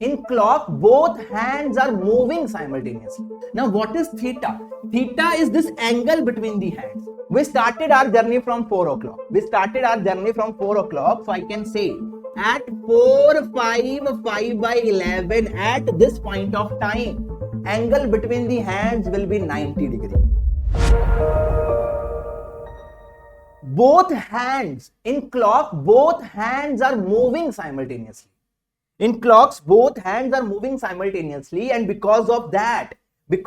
In clock, both hands are moving simultaneously. Now, what is theta? Theta is this angle between the hands. We started our journey from 4 o'clock. So I can say at 4, 5, 5 by 11, at this point of time, angle between the hands will be 90 degree. Both hands, in clock, both hands are moving simultaneously. In clocks, both hands are moving simultaneously, and because of that, the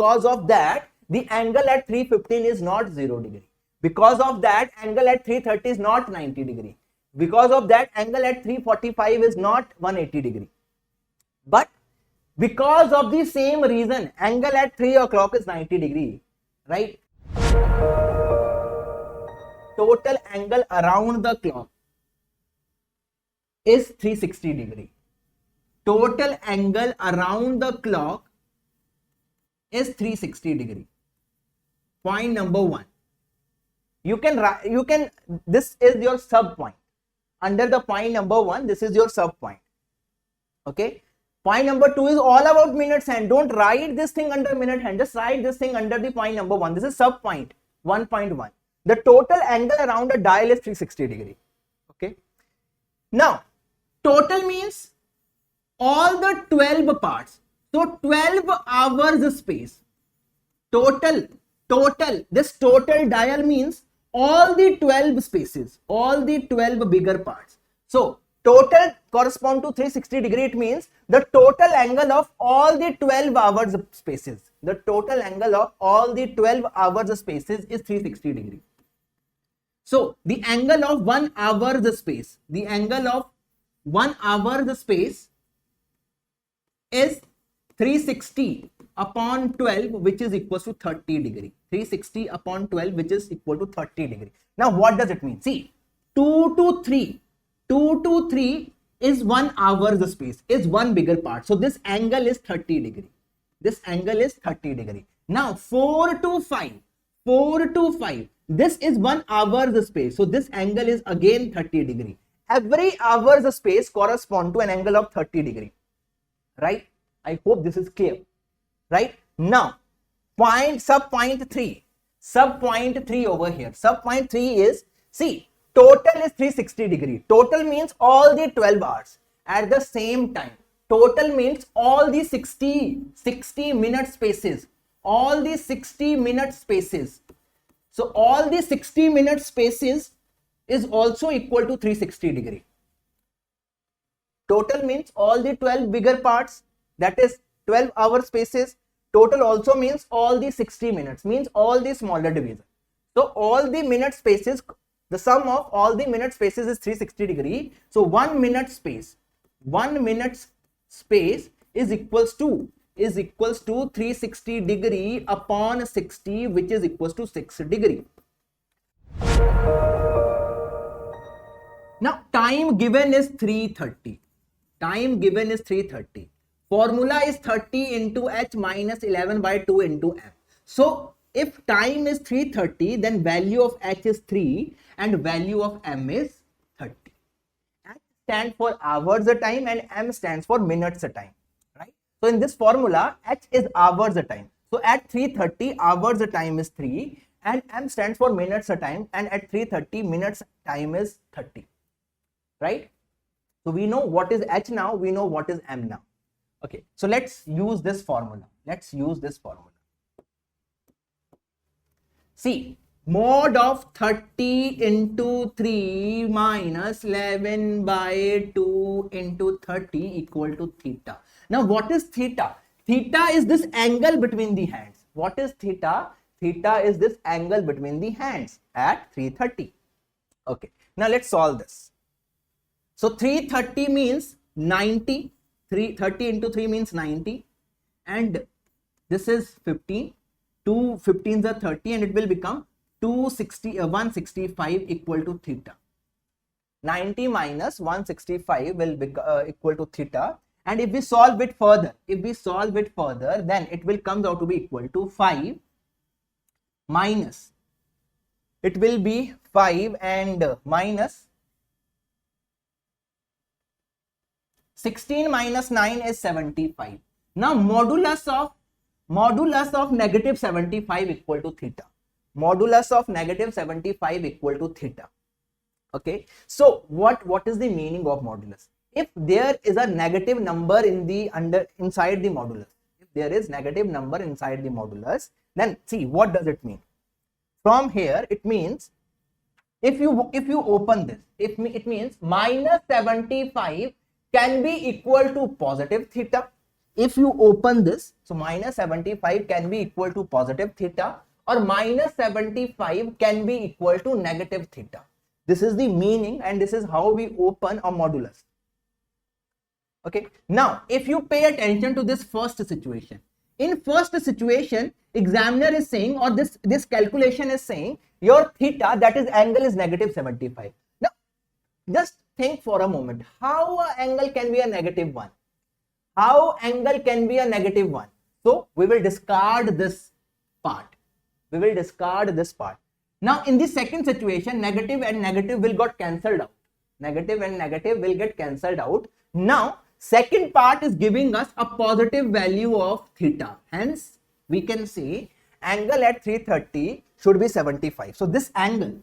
angle at 315 is not 0 degree. Because of that, angle at 330 is not 90 degree. Because of that, angle at 345 is not 180 degree. But because of the same reason, angle at 3 o'clock is 90 degree, right? Total angle around the clock is 360 degree. Total angle around the clock is 360 degree. Point number 1. You can, this is your sub point. Under the point number 1, this is your sub point. Okay. Point number 2 is all about minutes hand. Don't write this thing under minute hand. Just write this thing under the point number 1. This is sub point 1.1. The total angle around a dial is 360 degree. Okay. Now, total means all the 12 parts. So 12 hours space. Total. This total dial means all the 12 spaces, all the 12 bigger parts. So total correspond to 360 degree. It means the total angle of all the 12 hours spaces. The total angle of all the 12 hours spaces is 360 degree. So the angle of 1 hour space, the angle of 1 hour space is 360 upon 12, which is equal to 30 degree. 360 upon 12, which is equal to 30 degree. Now, what does it mean? See, 2 to 3 is 1 hour space, is one bigger part. So this angle is 30 degree. This angle is 30 degree. Now, 4 to 5, this is 1 hour space. So this angle is again 30 degree. Every hour's space corresponds to an angle of 30 degree. Right? I hope this is clear. Right? Now, sub point 3 over here. Sub point 3 is, see, total is 360 degree. Total means all the 12 hours at the same time. Total means all the 60 minute spaces. All the 60 minute spaces. So all the 60 minute spaces is also equal to 360 degree. Total means all the 12 bigger parts, that is 12 hour spaces. Total also means all the 60 minutes, means all the smaller division. So all the minute spaces, the sum of all the minute spaces is 360 degree. So 1 minute space is equals to 360 degree upon 60, which is equals to 6 degree. Now time given is 330. Formula is 30 into h minus 11 by 2 into m. So if time is 330, then value of h is 3 and value of m is 30. H stands for hours a time and m stands for minutes a time. Right? So in this formula, h is hours a time. So at 330, hours a time is 3 and m stands for minutes a time, and at 330 minutes time is 30. Right? So we know what is h now, we know what is m now. Okay, so let's use this formula. See, mod of 30 into 3 minus 11 by 2 into 30 equal to theta. Now, what is theta? Theta is this angle between the hands. What is theta? Theta is this angle between the hands at 330. Okay, now let's solve this. So 330 means 90. 30 into 3 means 90, and this is 15. 2 15s are 30, and it will become 165 equal to theta. 90 minus 165 will be equal to theta, and if we solve it further, then it will come out to be equal to 5 minus, it will be 5 and minus 16 minus 9 is 75. Now modulus of negative 75 equal to theta. Modulus of negative 75 equal to theta. Okay, so what is the meaning of modulus? If there is a negative number in the inside the modulus, if there is negative number inside the modulus, then see what does it mean. From here it means if you open this, it means minus 75 can be equal to positive theta. If you open this, so minus 75 can be equal to positive theta, or minus 75 can be equal to negative theta. This is the meaning, and this is how we open a modulus. Okay, now if you pay attention to this first situation, in first situation examiner is saying, or this calculation is saying, your theta, that is angle, is negative 75. Now just think for a moment, how an angle can be a negative one? How angle can be a negative one? So we will discard this part. We will discard this part. Now in the second situation, negative and negative will get cancelled out. Negative and negative will get cancelled out. Now second part is giving us a positive value of theta. Hence we can say angle at 330 should be 75. So this angle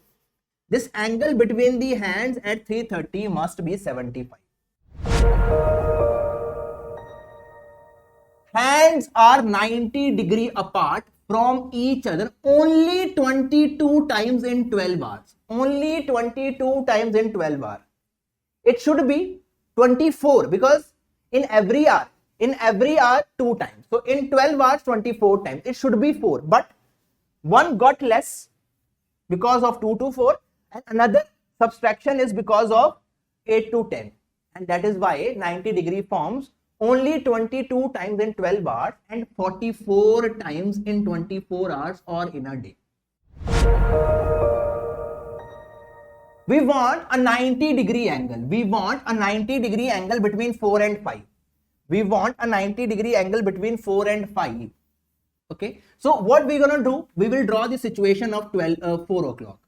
between the hands at 330 must be 75. Hands are 90 degree apart from each other only 22 times in 12 hours. Only 22 times in 12 hours. It should be 24 because in every hour 2 times. So in 12 hours 24 times. It should be 4, but one got less because of 2 to 4, and another subtraction is because of 8 to 10, and that is why 90 degree forms only 22 times in 12 hours and 44 times in 24 hours or in a day. We want a 90 degree angle. We want a 90 degree angle between 4 and 5. We want a 90 degree angle between 4 and 5. Okay, so what we're gonna do, we will draw the situation of 4 o'clock.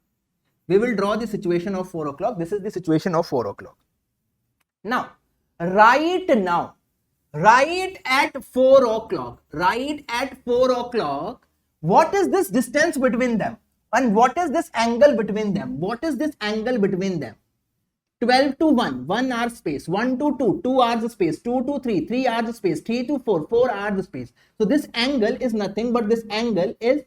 We will draw the situation of 4 o'clock. This is the situation of 4 o'clock. Now, right at 4 o'clock, what is this distance between them? And what is this angle between them? 12 to 1, 1 hour space, 1 to 2, 2 hours space, 2 to 3, 3 hours space, 3 to 4, 4 hours space. So this angle is nothing but this angle is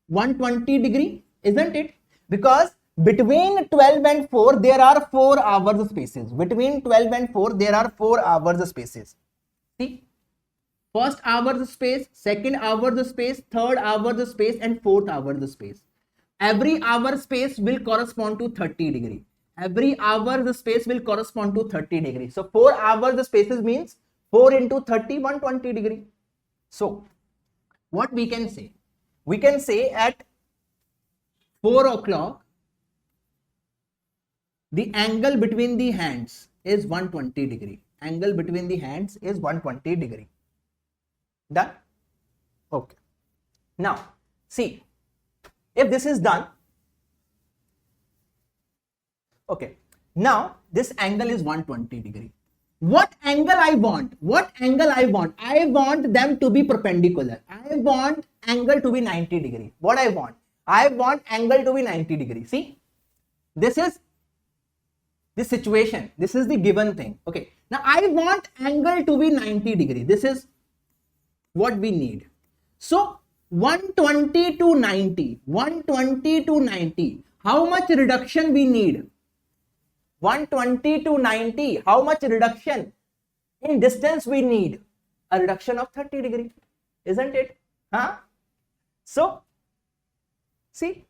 120 degree, isn't it? Because between 12 and 4, there are 4 hours spaces. Between 12 and 4, there are 4 hours spaces. See, first hour space, second hour space, third hour space, and fourth hour space. Every hour space will correspond to 30 degree. Every hour the space will correspond to 30 degree. So 4 hours the spaces means 4 into 30, 120 degree. So what we can say? We can say at 4 o'clock, the angle between the hands is 120 degree. Angle between the hands is 120 degree. Done? Okay. Now, see, if this is done, okay, now this angle is 120 degree. What angle I want? I want them to be perpendicular. I want angle to be 90 degree. What I want? I want angle to be 90 degree. See, this is the situation. This is the given thing. Okay. Now I want angle to be 90 degree. This is what we need. So 120 to 90. How much reduction we need? 120 to 90. How much reduction in distance we need? A reduction of 30 degree, isn't it? So see,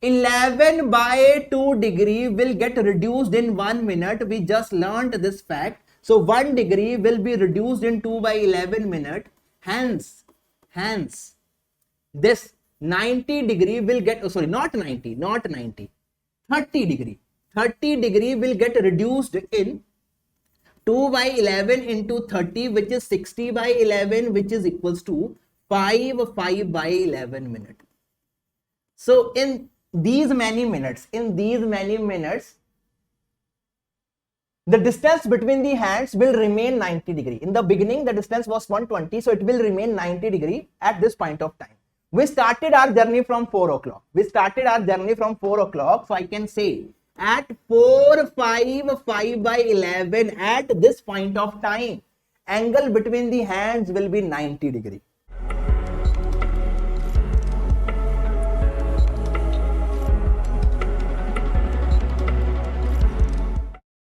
11 by 2 degree will get reduced in 1 minute. We just learned this fact. So 1 degree will be reduced in 2 by 11 minute. Hence this 90 degree will get, not 90, 30 degree. 30 degree will get reduced in 2 by 11 into 30, which is 60 by 11, which is equals to 5 by 11 minute. So in these many minutes, the distance between the hands will remain 90 degree. In the beginning, the distance was 120, so it will remain 90 degree at this point of time. We started our journey from 4 o'clock. So I can say at 4, 5, 5 by 11, at this point of time, angle between the hands will be 90 degree.